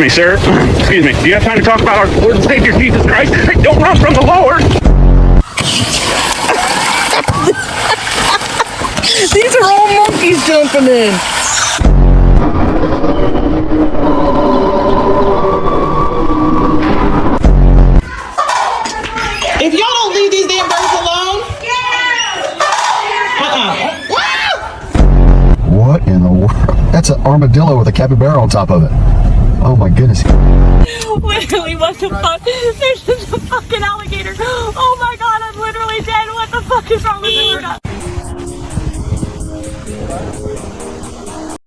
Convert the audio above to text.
me, sir. Excuse me. Do you have time to talk about our Lord and Savior Jesus Christ? Hey, don't run from the Lord. These are all monkeys jumping in. If y'all don't leave these damn birds alone. What in the world? That's an armadillo with a capybara on top of it. Oh my goodness. Literally, what the fuck? There's just a fucking alligator. Oh my god, I'm literally dead. What the fuck is wrong with me?